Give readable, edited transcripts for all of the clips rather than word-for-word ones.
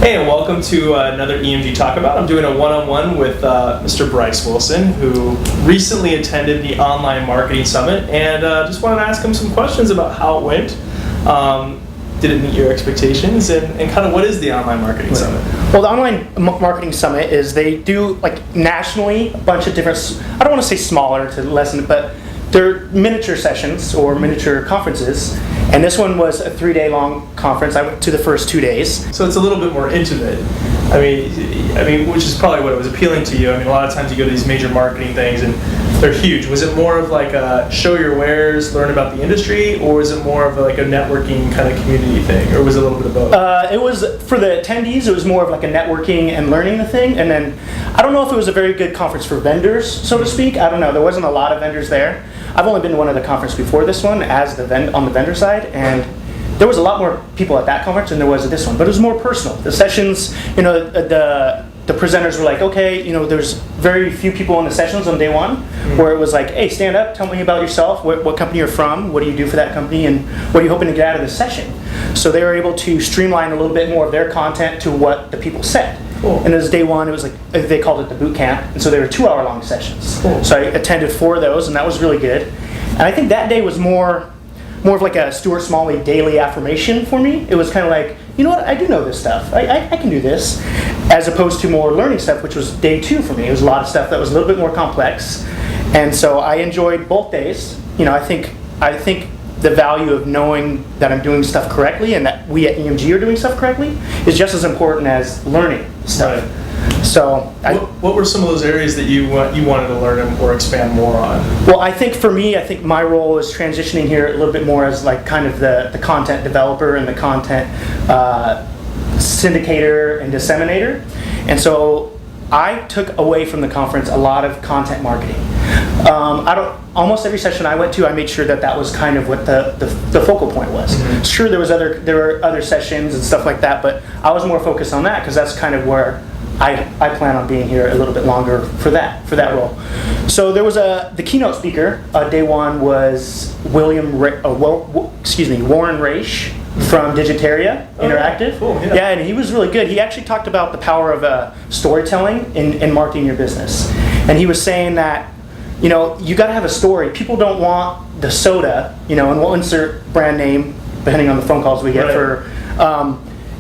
Hey, and welcome to another EMG Talk About. I'm doing a one-on-one with Mr. Bryce Wilson, who recently attended the Online Marketing Summit, and just wanted to ask him some questions about how it went. Did it meet your expectations, and kind of what is the Online Marketing Summit? Well, the Online Marketing Summit is they do nationally a bunch of different, I don't want to say smaller to lessen, but they're miniature sessions or miniature conferences. And this one was a 3-day long conference. I went to the first 2 days. So it's a little bit more intimate. I mean, which is probably what was appealing to you. I mean, a lot of times you go to these major marketing things and they're huge. Was it more of like a show your wares, learn about the industry, or was it more of like a networking kind of community thing, or was it a little bit of both? It was, for the attendees, it was more of like a networking and learning thing. And then, I don't know if it was a very good conference for vendors, so to speak. I don't know. There wasn't a lot of vendors there. I've only been to one other conference before this one as on the vendor side, and there was a lot more people at that conference than there was at this one, but it was more personal. The sessions, the presenters were like, okay, there's very few people in the sessions on day one, where it was like, hey, stand up, tell me about yourself, what company you're from, what do you do for that company, and what are you hoping to get out of this session? So they were able to streamline a little bit more of their content to what the people said. Cool. And it was day one, it was like, they called it the boot camp, and so they were 2-hour-long sessions. Cool. So I attended 4 of those, and that was really good. And I think that day was more of like a Stuart Smalley daily affirmation for me. It was kind of like, you know what, I do know this stuff. I can do this. As opposed to more learning stuff, which was day 2 for me. It was a lot of stuff that was a little bit more complex. And so I enjoyed both days. I think the value of knowing that I'm doing stuff correctly and that we at EMG are doing stuff correctly is just as important as learning stuff. Right. So, what were some of those areas that you wanted to learn or expand more on? Well, I think for me, my role is transitioning here a little bit more as like kind of the content developer and the content syndicator and disseminator. And so I took away from the conference a lot of content marketing. Almost every session I went to, I made sure that was kind of what the focal point was. Mm-hmm. Sure, there were other sessions and stuff like that, but I was more focused on that because that's kind of where I plan on being here a little bit longer for that role. So there was the keynote speaker. Day 1 was Warren Raish from Digitaria Interactive. Cool, yeah. Yeah, and he was really good. He actually talked about the power of storytelling in marketing your business, and he was saying that you got to have a story. People don't want the soda, and we'll insert brand name depending on the phone calls we get for.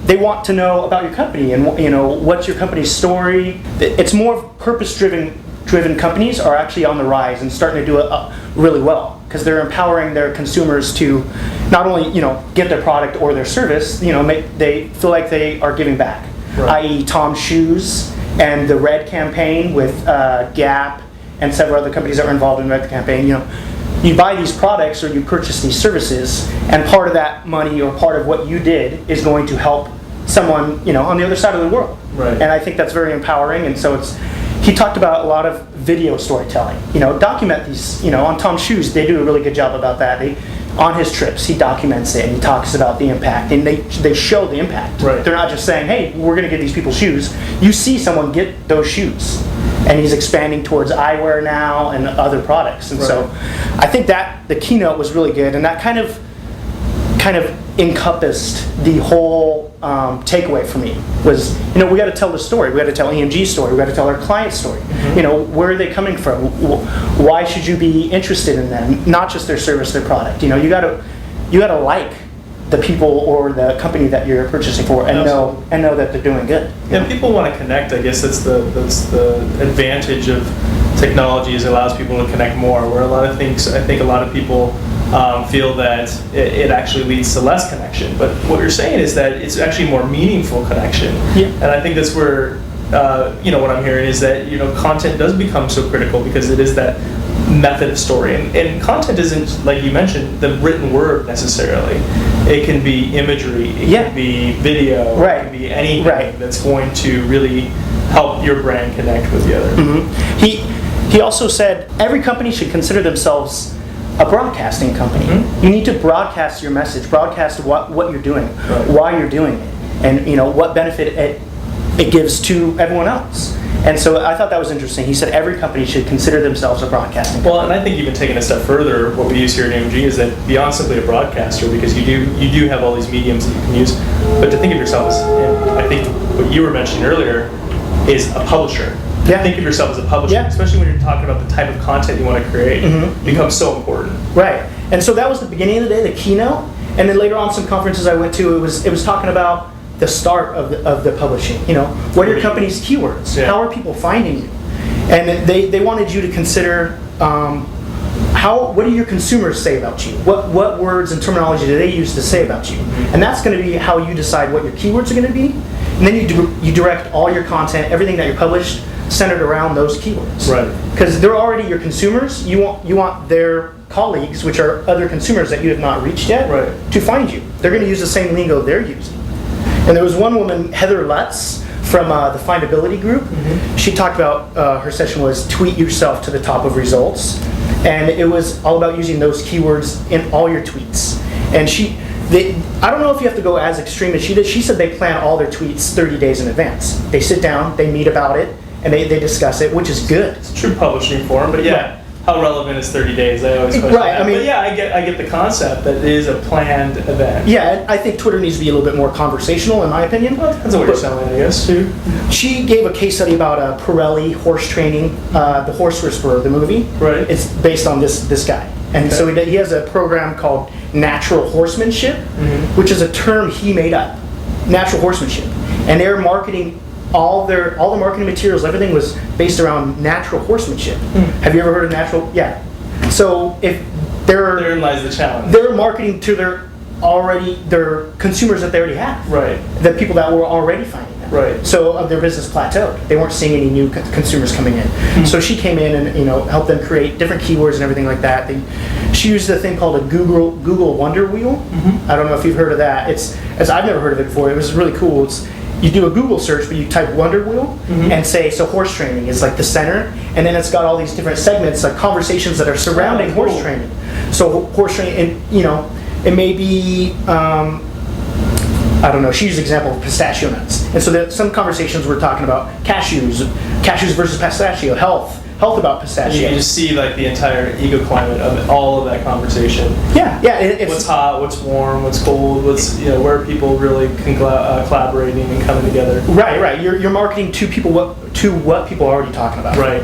They want to know about your company and what's your company's story. It's more purpose-driven companies are actually on the rise and starting to do it really well because they're empowering their consumers to not only get their product or their service. They feel like they are giving back. Right. I.e. Tom's Shoes and the Red campaign with Gap and several other companies that were involved in the Red campaign. You buy these products or you purchase these services, and part of that money or part of what you did is going to help someone on the other side of the world. Right. And I think that's very empowering. And so he talked about a lot of video storytelling. Document these. On Tom's Shoes, they do a really good job about that. On his trips, he documents it and he talks about the impact, and they show the impact. Right. They're not just saying, hey, we're going to get these people shoes. You see someone get those shoes. And he's expanding towards eyewear now and other products. And so I think that the keynote was really good, and that kind of encompassed the whole takeaway for me was, we got to tell the story. We got to tell EMG's story. We got to tell our client's story. Mm-hmm. Where are they coming from? Why should you be interested in them? Not just their service, their product. You got to like the people or the company that you're purchasing for, and know that they're doing good. Yeah, people want to connect. I guess that's the advantage of technology, is it allows people to connect more. Where a lot of things, I think a lot of people feel that it actually leads to less connection. But what you're saying is that it's actually more meaningful connection. Yeah. And I think that's where what I'm hearing is that content does become so critical because it is that method of story, and content isn't, like you mentioned, the written word necessarily. It can be imagery, it can be video, it can be anything that's going to really help your brand connect with the other. Mm-hmm. He also said every company should consider themselves a broadcasting company. Mm-hmm. You need to broadcast your message, broadcast what you're doing, why you're doing it, and what benefit it it gives to everyone else. And so I thought that was interesting. He said every company should consider themselves a broadcasting company. Well, and I think even taking a step further, what we use here at EMG is that beyond simply a broadcaster, because you do have all these mediums that you can use, but to think of yourself as, and I think what you were mentioning earlier, is a publisher. Yeah. Think of yourself as a publisher, Yeah. especially when you're talking about the type of content you want to create. Becomes so important. Right. And so that was the beginning of the day, the keynote. And then later on, some conferences I went to, it was talking about the start of the publishing. You know, what are your company's keywords? Yeah. How are people finding you? And they wanted you to consider what do your consumers say about you? What words and terminology do they use to say about you? And that's going to be how you decide what your keywords are going to be. And then you direct all your content, everything that you published, centered around those keywords. Right. Because they're already your consumers. You want their colleagues, which are other consumers that you have not reached yet, Right. to find you. They're going to use the same lingo they're using. And there was one woman, Heather Lutz, from the Findability Group. She talked about, her session was tweet yourself to the top of results. And it was all about using those keywords in all your tweets. And I don't know if you have to go as extreme as she did. She said they plan all their tweets 30 days in advance. They sit down, they meet about it, and they discuss it, which is good. It's a true publishing form, but yeah. Right. How relevant is 30 days? I always question Right, that. I mean- but yeah, I get the concept that it is a planned event. Yeah, I think Twitter needs to be a little bit more conversational, in my opinion. Well, it depends on what you're selling, I guess, too. She gave a case study about Pirelli horse training, the Horse Whisperer, the movie. Right. It's based on this guy. And so he has a program called natural horsemanship, which is a term he made up, natural horsemanship. And they're marketing all the marketing materials, everything was based around natural horsemanship. Have you ever heard of natural? Yeah. So if Therein lies the challenge. they're marketing to their consumers that they already have. Right. The people that were already finding them. Right. So their business plateaued. They weren't seeing any new consumers coming in. So she came in and helped them create different keywords and everything like that. She used a thing called a Google Wonder Wheel. I don't know if you've heard of that. I've never heard of it before. It was really cool. You do a Google search, but you type Wonder Wheel and say, so horse training is like the center, and then it's got all these different segments, like conversations that are surrounding cool. horse training. So horse training, and it may be, I don't know, she used an example of pistachio nuts. And so some conversations were talking about cashews versus pistachio, health about pistachio. You just see like the entire ego climate of all of that conversation. Yeah. It's What's hot, what's warm, what's cold, what's where people really collaborating and coming together. Right. You're marketing to people what people are already talking about. Right.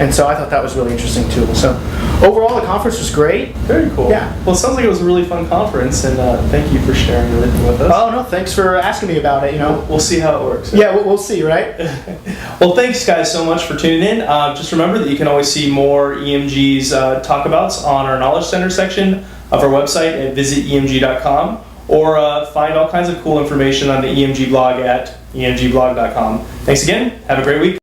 And so I thought that was really interesting too. So overall, the conference was great. Very cool. Yeah. Well, it sounds like it was a really fun conference, and thank you for sharing everything with us. Oh no, thanks for asking me about it. We'll see how it works. Yeah, we'll see, right? Well, thanks guys so much for tuning in. Just remember that you can always see more EMG's talkabouts on our Knowledge Center section of our website at visitemg.com, or find all kinds of cool information on the EMG blog at emgblog.com. Thanks again. Have a great week.